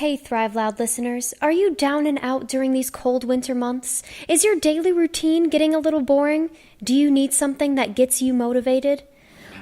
Hey Thrive Loud listeners, are you down and out during these cold winter months? Is your daily routine getting a little boring? Do you need something that gets you motivated?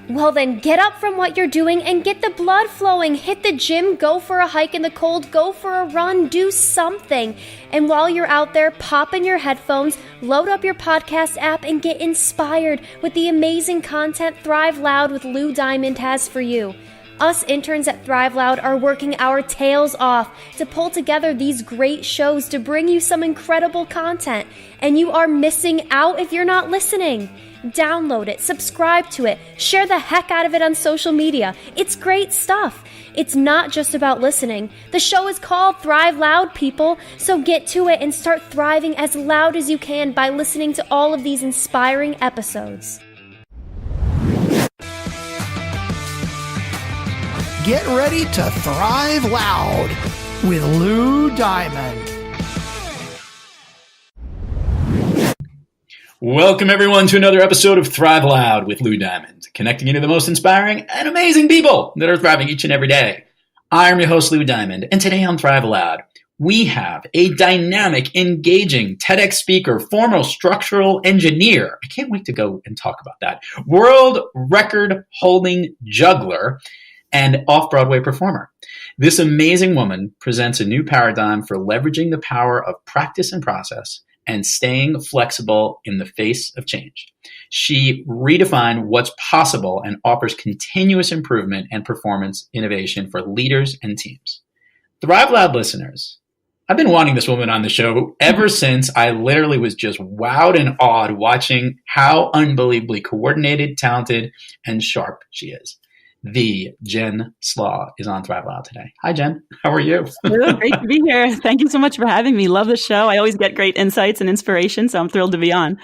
Well then get up from what you're doing and get the blood flowing. Hit the gym, go for a hike in the cold, go for a run, do something. And while you're out there, pop in your headphones, load up your podcast app, and get inspired with the amazing content Thrive Loud with Lou Diamond has for you. Us interns at Thrive Loud are working our tails off to pull together these great shows to bring you some incredible content, and you are missing out if you're not listening. Download it, subscribe to it, share the heck out of it on social media. It's great stuff. It's not just about listening. The show is called Thrive Loud, people, so get to it and start thriving as loud as you can by listening to all of these inspiring episodes. Get ready to Thrive Loud with Lou Diamond. Welcome, everyone, to another episode of Thrive Loud with Lou Diamond, connecting you to the most inspiring and amazing people that are thriving each and every day. I'm your host, Lou Diamond, and today on Thrive Loud, we have a dynamic, engaging TEDx speaker, former structural engineer. I can't wait to go and talk about that. World record-holding juggler and off-Broadway performer. This amazing woman presents a new paradigm for leveraging the power of practice and process and staying flexible in the face of change. She redefined what's possible and offers continuous improvement and performance innovation for leaders and teams. Thrive Loud listeners, I've been wanting this woman on the show ever since I literally was just wowed and awed watching how unbelievably coordinated, talented, and sharp she is. The Jen Slaw is on Thrive Loud today. Hi, Jen. How are you? Great to be here. Thank you so much for having me. Love the show. I always get great insights and inspiration, so I'm thrilled to be on.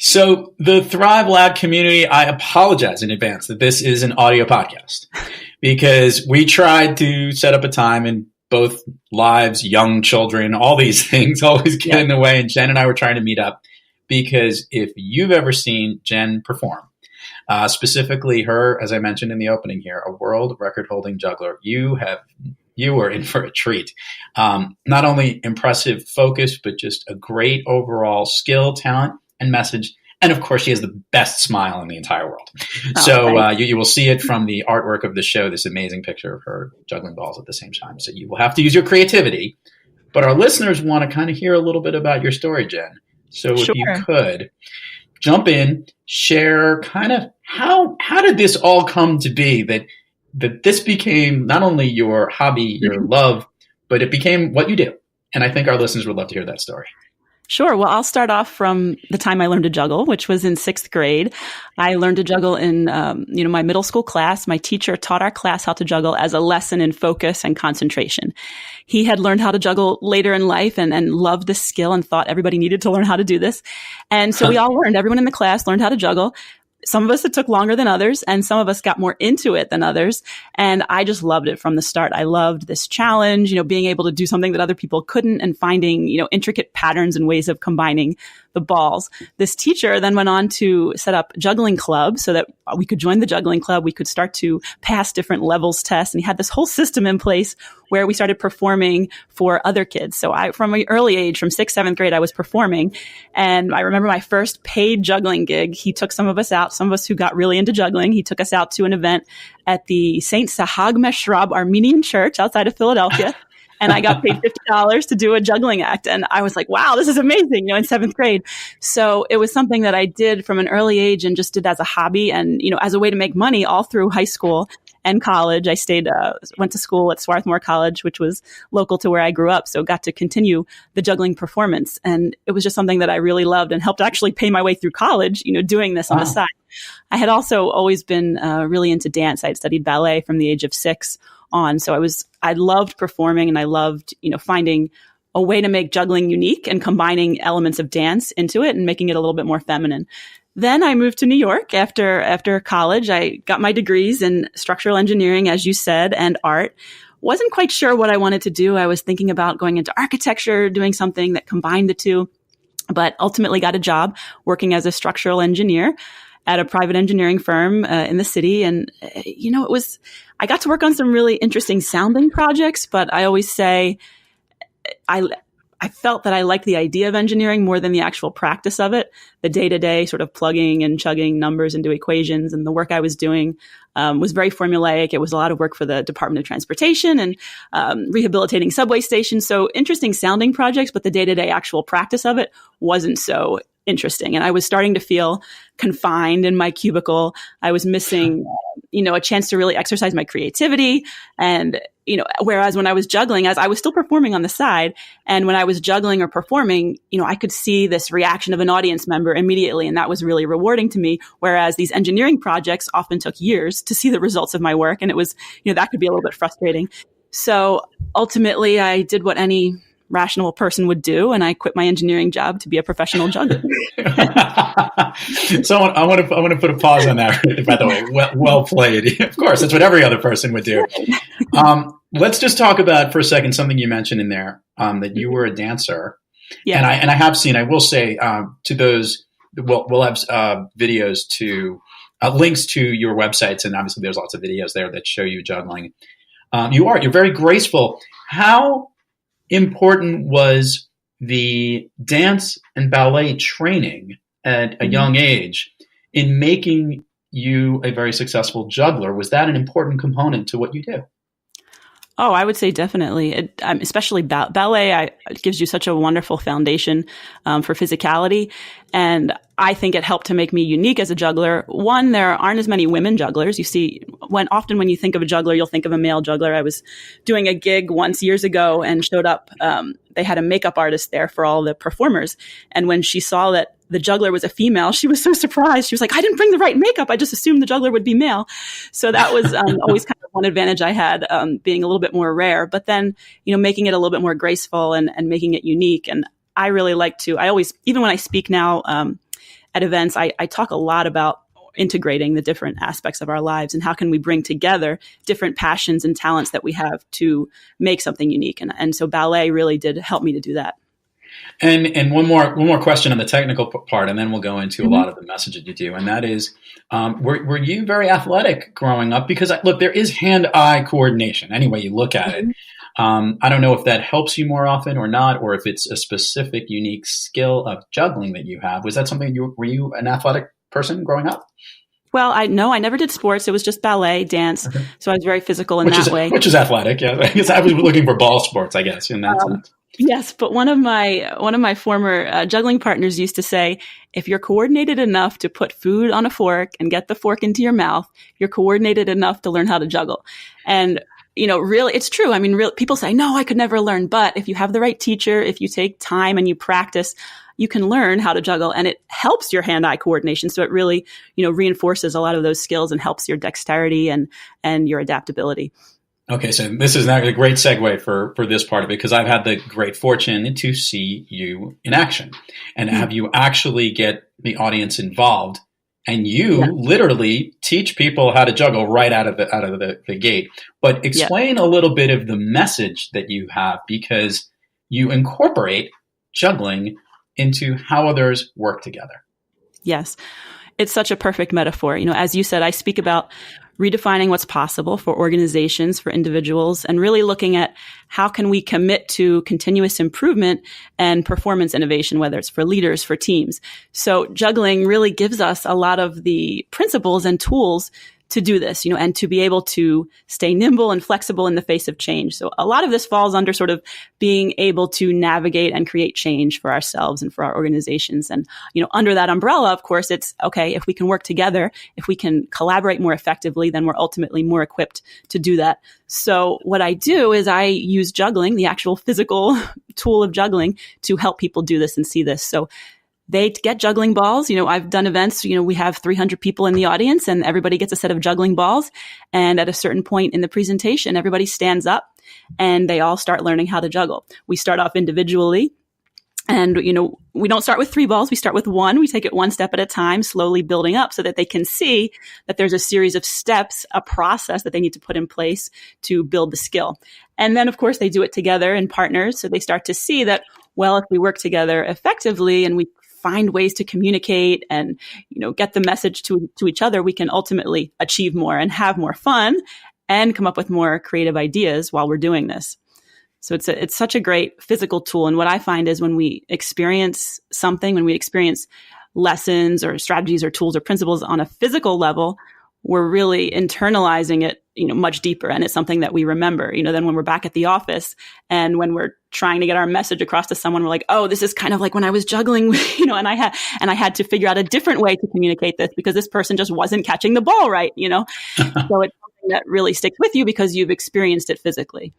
So the Thrive Loud community, I apologize in advance that this is an audio podcast because we tried to set up a time and both lives, young children, all these things always get in the way. And Jen and I were trying to meet up because if you've ever seen Jen perform, specifically her, as I mentioned in the opening here, a world record-holding juggler. You are in for a treat. Not only impressive focus, but just a great overall skill, talent, and message. And of course, she has the best smile in the entire world. So you will see it from the artwork of the show, this amazing picture of her juggling balls at the same time. So you will have to use your creativity. But our listeners want to kind of hear a little bit about your story, Jen. So if you could jump in, share kind of how did this all come to be that this became not only your hobby, your love, but it became what you do. And I think our listeners would love to hear that story. Sure. Well, I'll start off from the time I learned to juggle, which was in 6th grade. I learned to juggle in, my middle school class. My teacher taught our class how to juggle as a lesson in focus and concentration. He had learned how to juggle later in life and loved this skill and thought everybody needed to learn how to do this. And so we all learned, everyone in the class learned how to juggle. Some of us, it took longer than others, and some of us got more into it than others. And I just loved it from the start. I loved this challenge, being able to do something that other people couldn't and finding, intricate patterns and ways of combining the balls. This teacher then went on to set up juggling club so that we could join the juggling club. We could start to pass different levels tests. And he had this whole system in place where we started performing for other kids. So from an early age, from 6th, 7th grade, I was performing. And I remember my first paid juggling gig. He took some of us out, some of us who got really into juggling. He took us out to an event at the St. Sahag Meshrab Armenian Church outside of Philadelphia. And I got paid $50 to do a juggling act. And I was like, wow, this is amazing, in 7th grade. So it was something that I did from an early age and just did as a hobby and, as a way to make money all through high school and college. I went to school at Swarthmore College, which was local to where I grew up. So got to continue the juggling performance. And it was just something that I really loved and helped actually pay my way through college, doing this on the side. I had also always been really into dance. I had studied ballet from the age of 6 on. So I loved performing and I loved, finding a way to make juggling unique and combining elements of dance into it and making it a little bit more feminine. Then I moved to New York after college. I got my degrees in structural engineering, as you said, and art. Wasn't quite sure what I wanted to do. I was thinking about going into architecture, doing something that combined the two, but ultimately got a job working as a structural engineer. at a private engineering firm in the city. And, I got to work on some really interesting sounding projects, but I always say I felt that I liked the idea of engineering more than the actual practice of it. The day-to-day sort of plugging and chugging numbers into equations, and the work I was doing was very formulaic. It was a lot of work for the Department of Transportation and rehabilitating subway stations. So interesting sounding projects, but the day-to-day actual practice of it wasn't so interesting. And I was starting to feel confined in my cubicle. I was missing, a chance to really exercise my creativity. And, whereas when I was juggling, as I was still performing on the side, and when I was juggling or performing, I could see this reaction of an audience member immediately. And that was really rewarding to me. Whereas these engineering projects often took years to see the results of my work. And it was, that could be a little bit frustrating. So ultimately I did what any rational person would do, and I quit my engineering job to be a professional juggler. So I want to put a pause on that. By the way, well played. Of course, that's what every other person would do. Let's just talk about for a second something you mentioned in there, that you were a dancer. Yeah, and I have seen. I will say to those, we'll have videos to links to your websites, and obviously there's lots of videos there that show you juggling. You're very graceful. How important was the dance and ballet training at a young age in making you a very successful juggler? Was that an important component to what you do? Oh, I would say definitely. Especially ballet gives you such a wonderful foundation for physicality. And I think it helped to make me unique as a juggler. One, there aren't as many women jugglers. You see, often when you think of a juggler, you'll think of a male juggler. I was doing a gig once years ago and showed up. They had a makeup artist there for all the performers. And when she saw that the juggler was a female, she was so surprised. She was like, I didn't bring the right makeup. I just assumed the juggler would be male. So that was always kind of one advantage I had, being a little bit more rare, but then, making it a little bit more graceful and making it unique. And I really like to, even when I speak now at events, I talk a lot about integrating the different aspects of our lives and how can we bring together different passions and talents that we have to make something unique. And so ballet really did help me to do that. And one more question on the technical part, and then we'll go into a lot of the message that you do. And that is, were you very athletic growing up? Because look, there is hand-eye coordination any way you look at it. I don't know if that helps you more often or not, or if it's a specific, unique skill of juggling that you have. Was that something were you an athletic person growing up? Well, I never did sports. It was just ballet, dance. Okay. So I was very physical in that way. Which is athletic, yeah. I guess I was looking for ball sports, I guess, in that sense. Yes, but one of my former juggling partners used to say, if you're coordinated enough to put food on a fork and get the fork into your mouth, you're coordinated enough to learn how to juggle. And really, it's true. I mean, people say, no, I could never learn. But if you have the right teacher, if you take time and you practice, you can learn how to juggle, and it helps your hand-eye coordination. So it really, reinforces a lot of those skills and helps your dexterity and your adaptability. Okay, so this is now a great segue for this part of it, because I've had the great fortune to see you in action and have you actually get the audience involved, and you literally teach people how to juggle right out of the gate. But explain a little bit of the message that you have, because you incorporate juggling into how others work together. Yes. It's such a perfect metaphor. As you said, I speak about redefining what's possible for organizations, for individuals, and really looking at how can we commit to continuous improvement and performance innovation, whether it's for leaders, for teams. So juggling really gives us a lot of the principles and tools to do this, and to be able to stay nimble and flexible in the face of change. So a lot of this falls under sort of being able to navigate and create change for ourselves and for our organizations. And, under that umbrella, of course, it's okay, if we can work together, if we can collaborate more effectively, then we're ultimately more equipped to do that. So what I do is I use juggling, the actual physical tool of juggling, to help people do this and see this. So they get juggling balls. I've done events, we have 300 people in the audience and everybody gets a set of juggling balls. And at a certain point in the presentation, everybody stands up and they all start learning how to juggle. We start off individually and, we don't start with 3 balls. We start with 1. We take it one step at a time, slowly building up so that they can see that there's a series of steps, a process that they need to put in place to build the skill. And then, of course, they do it together in partners. So they start to see that, well, if we work together effectively and we find ways to communicate and, get the message to each other, we can ultimately achieve more and have more fun and come up with more creative ideas while we're doing this. So it's such a great physical tool. And what I find is when we experience something, when we experience lessons or strategies or tools or principles on a physical level, we're really internalizing it, much deeper. And it's something that we remember, then when we're back at the office and when we're trying to get our message across to someone, we're like, oh, this is kind of like when I was juggling, and I had to figure out a different way to communicate this because this person just wasn't catching the ball right, So it's something that really sticks with you because you've experienced it physically.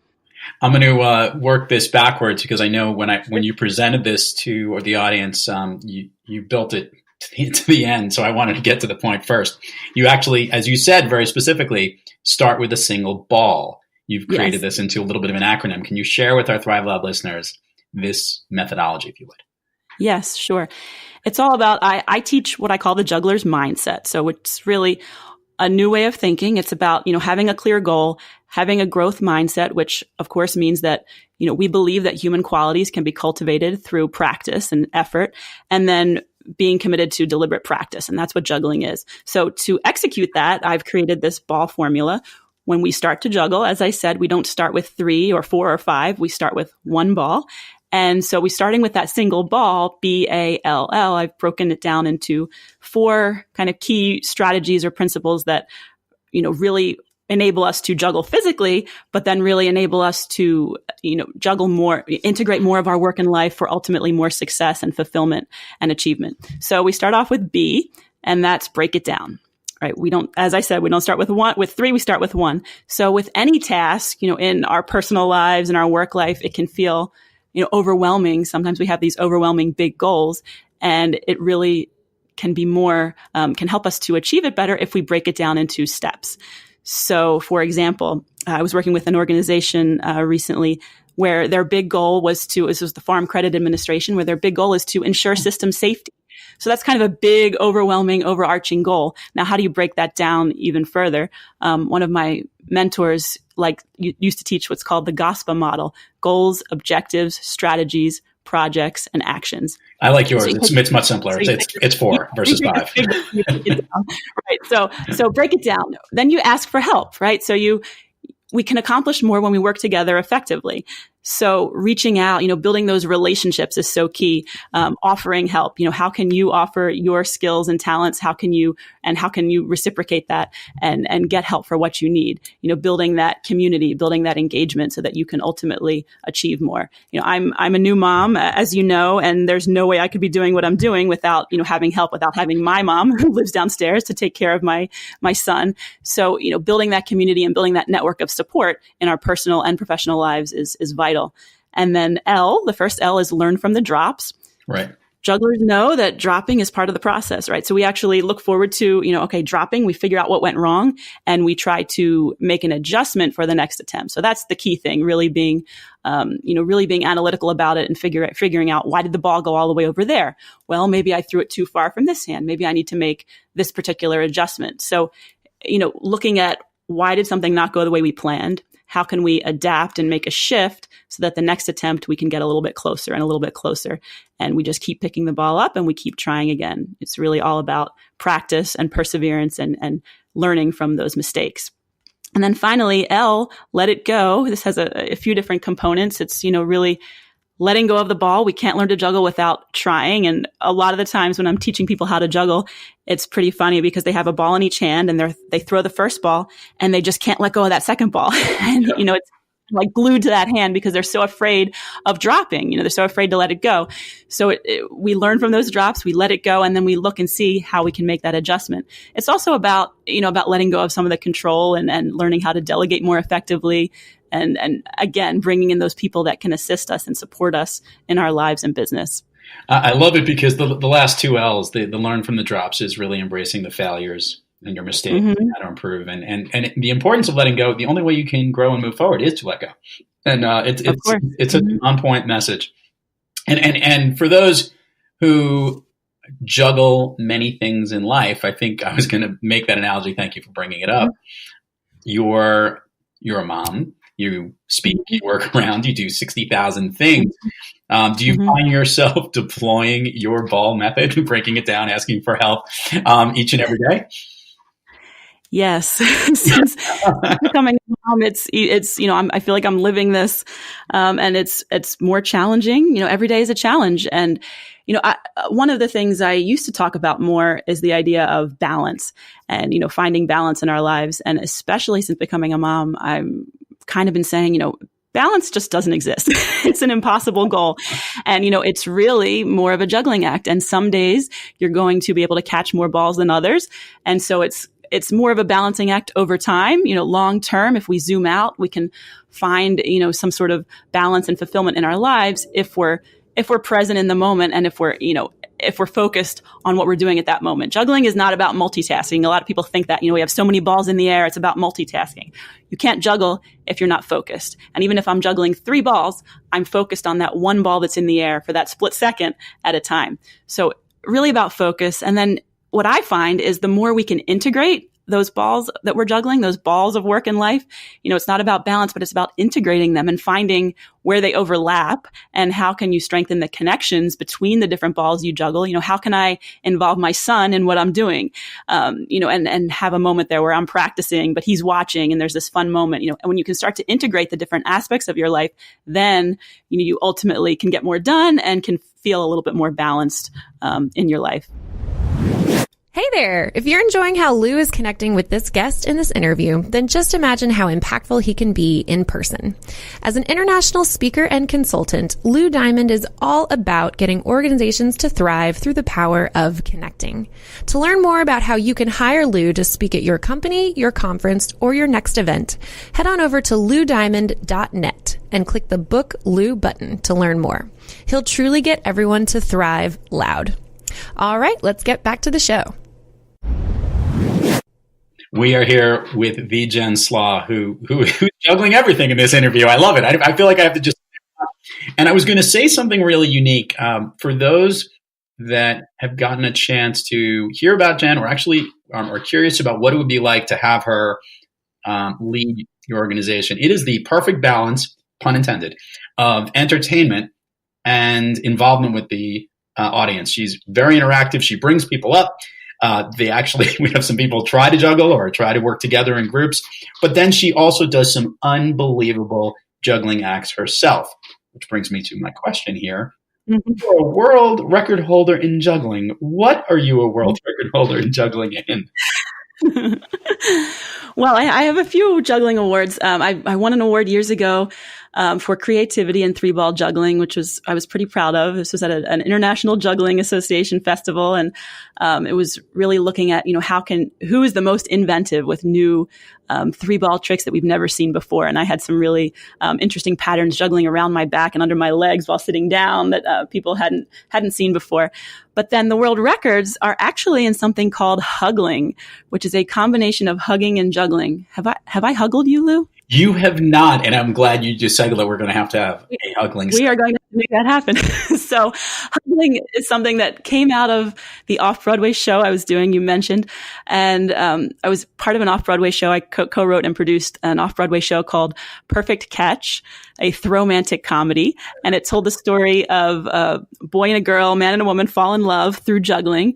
I'm going to work this backwards because I know when you presented this to the audience, you built it to the end. So I wanted to get to the point first. You actually, as you said very specifically, start with a single ball. You've created this into a little bit of an acronym. Can you share with our Thrive Lab listeners this methodology, if you would? Yes, sure. It's all about, I teach what I call the juggler's mindset. So it's really a new way of thinking. It's about, having a clear goal, having a growth mindset, which of course means that, we believe that human qualities can be cultivated through practice and effort, and then being committed to deliberate practice. And that's what juggling is. So to execute that, I've created this ball formula. When we start to juggle, as I said, we don't start with 3 or 4 or 5. We start with 1 ball. And so we're starting with that single ball, BALL. I've broken it down into 4 kind of key strategies or principles that, really enable us to juggle physically, but then really enable us to, juggle more, integrate more of our work and life for ultimately more success and fulfillment and achievement. So we start off with B, and that's break it down. Right. We don't, as I said, we don't start with 3, we start with 1. So with any task, in our personal lives and our work life, it can feel, overwhelming. Sometimes we have these overwhelming big goals, and it really can be more, can help us to achieve it better if we break it down into steps. So for example, I was working with an organization recently where their big goal was this was the Farm Credit Administration, where their big goal is to ensure system safety. So that's kind of a big, overwhelming, overarching goal. Now, how do you break that down even further? One of my mentors used to teach what's called the GOSPA model: goals, objectives, strategies, projects, and actions. I like yours. It's much simpler. It's 4 versus 5. Right. So break it down. Then you ask for help, right? So we can accomplish more when we work together effectively. So reaching out, building those relationships is so key. Offering help, how can you offer your skills and talents? How can you reciprocate that and get help for what you need? Building that community, building that engagement so that you can ultimately achieve more. I'm a new mom, as you know, and there's no way I could be doing what I'm doing without, having help, without having my mom who lives downstairs to take care of my son. So, building that community and building that network of support in our personal and professional lives is vital. And then L, the first L, is learn from the drops. Right. Jugglers know that dropping is part of the process, right? So we actually look forward to, dropping, we figure out what went wrong, and we try to make an adjustment for the next attempt. So that's the key thing, really being, really being analytical about it and figuring out, why did the ball go all the way over there? Well, maybe I threw it too far from this hand. Maybe I need to make this particular adjustment. So, looking at why did something not go the way we planned? How can we adapt and make a shift so that the next attempt we can get a little bit closer and a little bit closer? And we just keep picking the ball up and we keep trying again. It's really all about practice and perseverance and learning from those mistakes. And then finally, L, let it go. This has a few different components. It's, really letting go of the ball. We can't learn to juggle without trying. And a lot of the times when I'm teaching people how to juggle, it's pretty funny because they have a ball in each hand and they throw the first ball and they just can't let go of that second ball. And, it's like glued to that hand because they're so afraid of dropping. They're so afraid to let it go. So we learn from those drops, we let it go, and then we look and see how we can make that adjustment. It's also about letting go of some of the control and learning how to delegate more effectively. And again, bringing in those people that can assist us and support us in our lives and business. I love it because the last 2 L's, the learn from the drops, is really embracing the failures and your mistakes and how to improve. And the importance of letting go, the only way you can grow and move forward is to let go. And it's an on-point message. And for those who juggle many things in life, I think I was going to make that analogy. Thank you for bringing it up. You're a mom. You speak, you work around, you do 60,000 things. Do you find yourself deploying your ball method, breaking it down, asking for help each and every day? Yes. Since becoming a mom, it's, I feel like I'm living this, and it's more challenging. Every day is a challenge. And, one of the things I used to talk about more is the idea of balance and, finding balance in our lives. And especially since becoming a mom, I'm kind of been saying, balance just doesn't exist. It's an impossible goal. And, it's really more of a juggling act. And some days you're going to be able to catch more balls than others. And so it's more of a balancing act over time. Long term, if we zoom out, we can find, some sort of balance and fulfillment in our lives if we're present in the moment and if we're focused on what we're doing at that moment. Juggling is not about multitasking. A lot of people think that, we have so many balls in the air, it's about multitasking. You can't juggle if you're not focused. And even if I'm juggling 3 balls, I'm focused on that one ball that's in the air for that split second at a time. So really about focus. And then what I find is the more we can integrate those balls that we're juggling, those balls of work and life, it's not about balance, but it's about integrating them and finding where they overlap and how can you strengthen the connections between the different balls you juggle. How can I involve my son in what I'm doing? And have a moment there where I'm practicing, but he's watching and there's this fun moment, and when you can start to integrate the different aspects of your life, then, you ultimately can get more done and can feel a little bit more balanced, in your life. Hey there! If you're enjoying how Lou is connecting with this guest in this interview, then just imagine how impactful he can be in person. As an international speaker and consultant, Lou Diamond is all about getting organizations to thrive through the power of connecting. To learn more about how you can hire Lou to speak at your company, your conference, or your next event, head on over to loudiamond.net and click the Book Lou button to learn more. He'll truly get everyone to thrive loud. All right, let's get back to the show. We are here with the Jen Slaw, who's juggling everything in this interview. I love it. I feel like I have to just. And I was going to say something really unique for those that have gotten a chance to hear about Jen, or actually are curious about what it would be like to have her lead your organization. It is the perfect balance, pun intended, of entertainment and involvement with the audience. She's very interactive. She brings people up. We have some people try to juggle or try to work together in groups, but then she also does some unbelievable juggling acts herself, which brings me to my question here. Mm-hmm. You're a world record holder in juggling. What are you a world record holder in juggling in? Well, I have a few juggling awards. I won an award years ago for creativity in 3-ball juggling, which I was pretty proud of. This was at an International Juggling Association festival, and it was really looking at who is the most inventive with new 3-ball tricks that we've never seen before. And I had some really interesting patterns juggling around my back and under my legs while sitting down that people hadn't seen before. But then the world records are actually in something called huggling, which is a combination of hugging and juggling. Have I huggled you, Lou? You have not, and I'm glad you just said that we're going to have a huggling. We are going to make that happen. So huggling is something that came out of the Off-Broadway show I was doing, you mentioned. And I was part of an Off-Broadway show. I co-wrote and produced an Off-Broadway show called Perfect Catch, a thromantic comedy. And it told the story of a boy and a girl, man and a woman fall in love through juggling.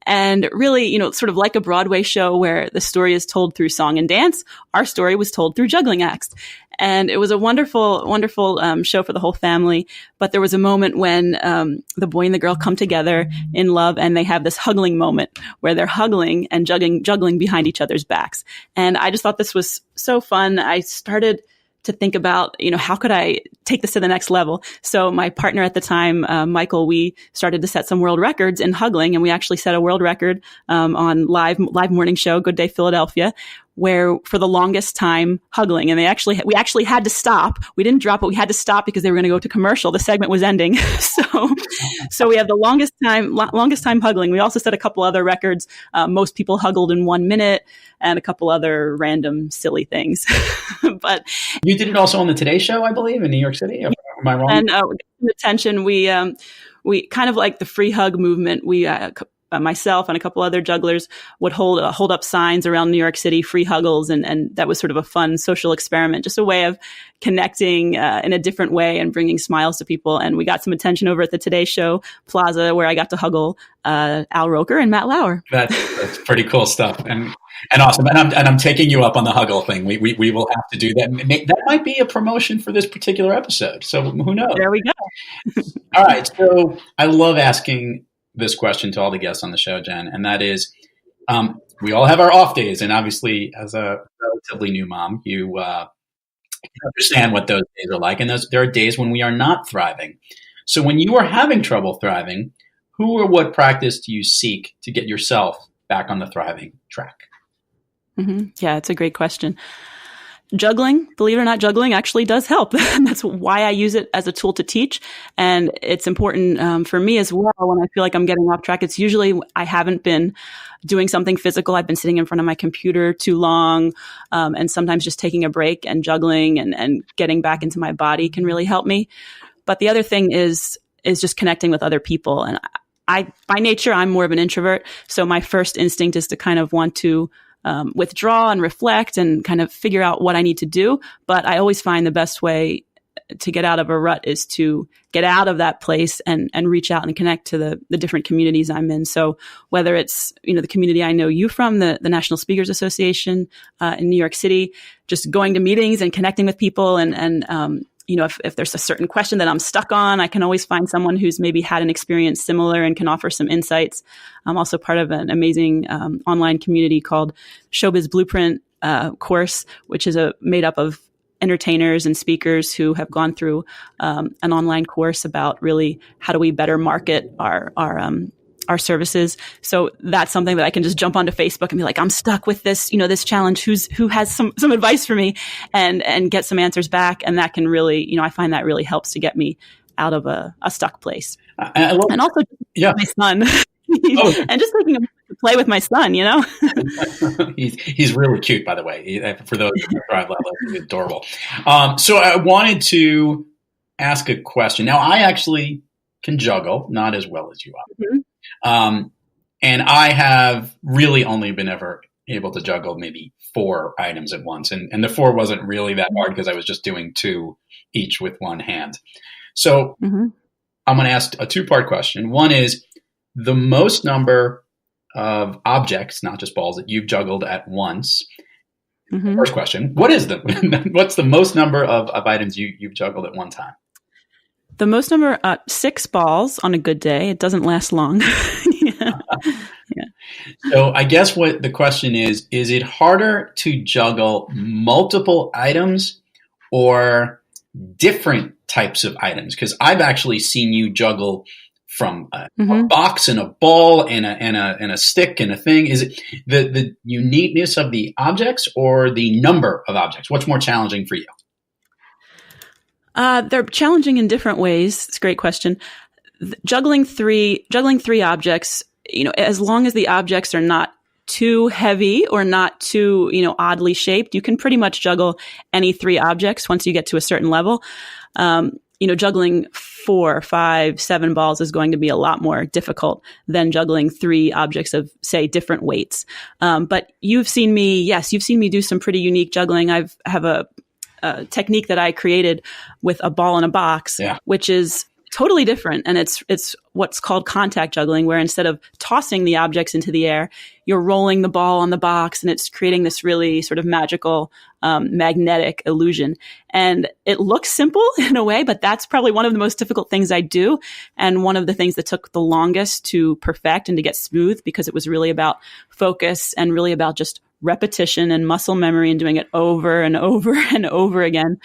And really, sort of like a Broadway show where the story is told through song and dance, our story was told through juggling acts. And it was a wonderful, wonderful show for the whole family. But there was a moment when the boy and the girl come together in love, and they have this huggling moment where they're huggling and juggling behind each other's backs. And I just thought this was so fun. I started to think about, how could I take this to the next level? So my partner at the time, Michael, we started to set some world records in huggling, and we actually set a world record on live morning show, Good Day Philadelphia, where for the longest time huggling. And we actually had to stop. We didn't drop it. We had to stop because they were going to go to commercial. The segment was ending. So we have the longest time huggling. We also set a couple other records. Most people huggled in 1 minute, and a couple other random silly things. But you did it also on the Today Show, I believe, in New York City. Am I wrong? And attention, we kind of like the free hug movement. We myself and a couple other jugglers would hold up signs around New York City, free huggles. And that was sort of a fun social experiment, just a way of connecting in a different way and bringing smiles to people. And we got some attention over at the Today Show Plaza, where I got to huggle Al Roker and Matt Lauer. That's pretty cool stuff. And awesome. And I'm taking you up on the huggle thing. We will have to do that. That might be a promotion for this particular episode. So who knows? There we go. All right. So I love asking this question to all the guests on the show, Jen, and that is, we all have our off days. And obviously, as a relatively new mom, you understand what those days are like. And there are days when we are not thriving. So when you are having trouble thriving, who or what practice do you seek to get yourself back on the thriving track? Mm-hmm. Yeah, it's a great question. Juggling, believe it or not, juggling actually does help. That's why I use it as a tool to teach. And it's important for me as well when I feel like I'm getting off track. It's usually I haven't been doing something physical. I've been sitting in front of my computer too long. And sometimes just taking a break and juggling and getting back into my body can really help me. But the other thing is just connecting with other people. And I, by nature, I'm more of an introvert. So my first instinct is to kind of want to withdraw and reflect and kind of figure out what I need to do. But I always find the best way to get out of a rut is to get out of that place and reach out and connect to the different communities I'm in. So whether it's, the community I know you from, the National Speakers Association in New York City, just going to meetings and connecting with people and if there's a certain question that I'm stuck on, I can always find someone who's maybe had an experience similar and can offer some insights. I'm also part of an amazing online community called Showbiz Blueprint course, which is made up of entertainers and speakers who have gone through an online course about really how do we better market our services. So that's something that I can just jump onto Facebook and be like, I'm stuck with this, this challenge. Who has some advice for me and get some answers back. And that can really, I find that really helps to get me out of a stuck place. And also my son and just taking a moment to play with my son, He's really cute, by the way. For those who drive level, he's adorable. So I wanted to ask a question. Now, I actually can juggle, not as well as you are. Mm-hmm. And I have really only been ever able to juggle maybe 4 items at once. And the 4 wasn't really that hard because I was just doing 2 each with one hand. So I'm going to ask a 2-part question. One is the most number of objects, not just balls, that you've juggled at once. Mm-hmm. First question, what's the most number of items you've juggled at one time? The most number, 6 balls on a good day. It doesn't last long. Yeah. So I guess what the question is it harder to juggle multiple items or different types of items? Because I've actually seen you juggle from a box and a ball and a stick and a thing. Is it the uniqueness of the objects or the number of objects? What's more challenging for you? They're challenging in different ways. It's a great question. Juggling three objects, as long as the objects are not too heavy or not too, oddly shaped, you can pretty much juggle any 3 objects once you get to a certain level. Juggling 4, 5, 7 balls is going to be a lot more difficult than juggling 3 objects of, say, different weights. But you've seen me do some pretty unique juggling. I have a technique that I created with a ball in a box, which is totally different. And it's what's called contact juggling, where instead of tossing the objects into the air, you're rolling the ball on the box, and it's creating this really sort of magical, magnetic illusion. And it looks simple in a way, but that's probably one of the most difficult things I do. And one of the things that took the longest to perfect and to get smooth, because it was really about focus and really about just repetition and muscle memory and doing it over and over and over again,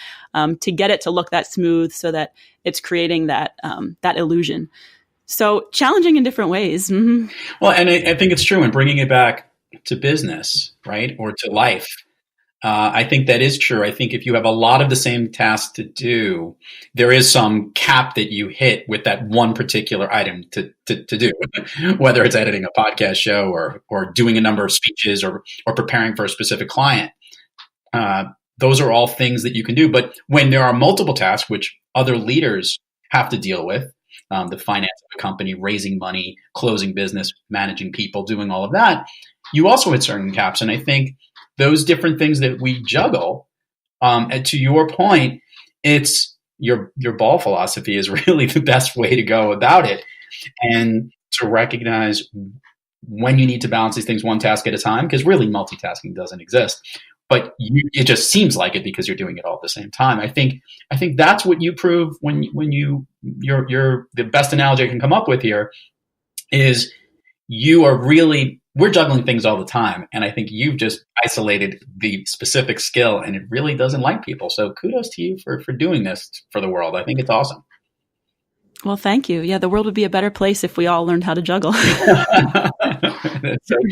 to get it to look that smooth so that it's creating that illusion. So challenging in different ways. Mm-hmm. Well, and I think it's true in bringing it back to business, right? Or to life. I think that is true. I think if you have a lot of the same tasks to do, there is some cap that you hit with that one particular item to do, whether it's editing a podcast show or doing a number of speeches or preparing for a specific client. Those are all things that you can do. But when there are multiple tasks, which other leaders have to deal with, the finance of a company, raising money, closing business, managing people, doing all of that, you also hit certain caps. And I think those different things that we juggle, and to your point, it's your ball philosophy is really the best way to go about it. And to recognize when you need to balance these things one task at a time, because really multitasking doesn't exist. But it just seems like it because you're doing it all at the same time. I think that's what you prove when you're the best analogy I can come up with here is we're juggling things all the time. And I think you've just isolated the specific skill, and it really doesn't like people. So kudos to you for doing this for the world. I think it's awesome. Well, thank you. Yeah, the world would be a better place if we all learned how to juggle. It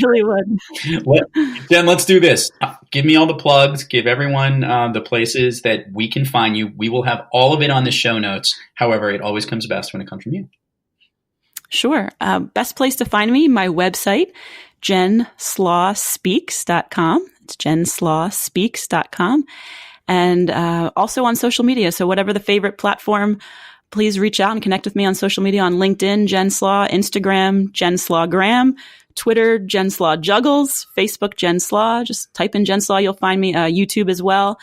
really would. Well, Jen, let's do this. Give me all the plugs. Give everyone the places that we can find you. We will have all of it on the show notes. However, it always comes best when it comes from you. Sure. Best place to find me, my website, jenslawspeaks.com. It's jenslawspeaks.com. And also on social media. So whatever the favorite platform, please reach out and connect with me on social media on LinkedIn, Jen Slaw, Instagram, Jen Slawgram, Twitter, Jen Slaw Juggles, Facebook, Jen Slaw. Just type in Jen Slaw, you'll find me, YouTube as well.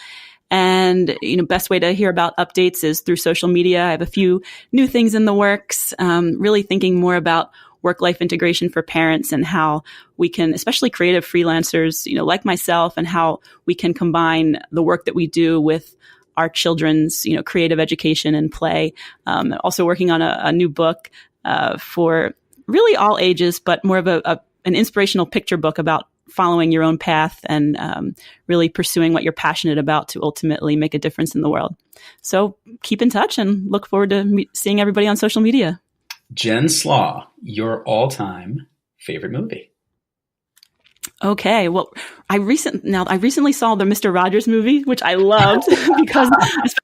And, best way to hear about updates is through social media. I have a few new things in the works, really thinking more about work-life integration for parents and how we can, especially creative freelancers, like myself, and how we can combine the work that we do with our children's, creative education and play. Also working on a new book for really all ages, but more of an inspirational picture book about following your own path and really pursuing what you're passionate about to ultimately make a difference in the world. So keep in touch and look forward to seeing everybody on social media. Jen Slaw, your all-time favorite movie? Okay. Well, I recently saw the Mr. Rogers movie, which I loved especially because I was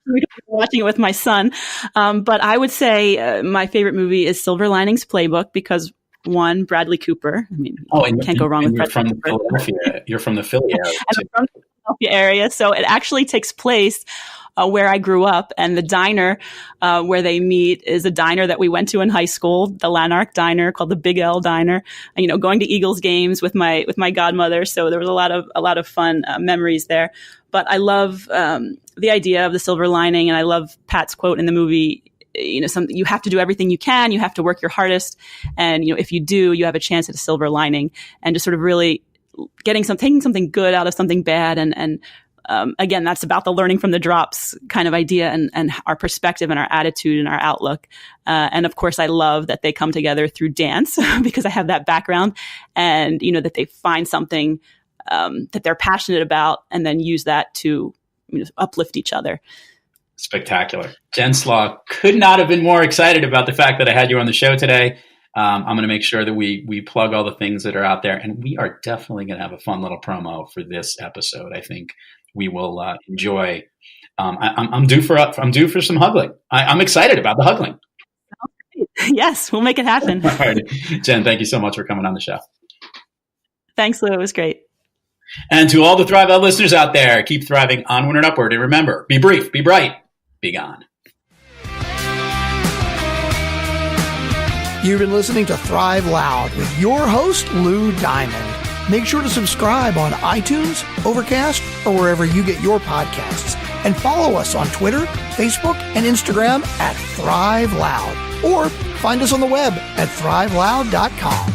watching it with my son. But I would say my favorite movie is Silver Linings Playbook because one, Bradley Cooper. I mean, can't go wrong with Bradley Cooper. You're from the Philly area. And I'm from the Philadelphia area. So it actually takes place where I grew up, and the diner where they meet is a diner that we went to in high school, the Lanark Diner, called the Big L Diner. And, going to Eagles games with my godmother, so there was a lot of fun memories there. But I love the idea of the silver lining, and I love Pat's quote in the movie. You have to do everything you can. You have to work your hardest, and if you do, you have a chance at a silver lining. And just sort of really taking something good out of something bad, and again, that's about the learning from the drops kind of idea and our perspective and our attitude and our outlook. And of course, I love that they come together through dance because I have that background, and, that they find something that they're passionate about and then use that to uplift each other. Spectacular. Jen Slaw, could not have been more excited about the fact that I had you on the show today. I'm going to make sure that we plug all the things that are out there, and we are definitely going to have a fun little promo for this episode. I think we will enjoy. I'm due for some huggling. I'm excited about the huggling. Yes, we'll make it happen. All right. Jen, thank you so much for coming on the show. Thanks, Lou. It was great. And to all the Thrive Out listeners out there, keep thriving onward and upward. And remember, be brief, be bright, be gone. You've been listening to Thrive Loud with your host, Lou Diamond. Make sure to subscribe on iTunes, Overcast, or wherever you get your podcasts. And follow us on Twitter, Facebook, and Instagram at Thrive Loud. Or find us on the web at thriveloud.com.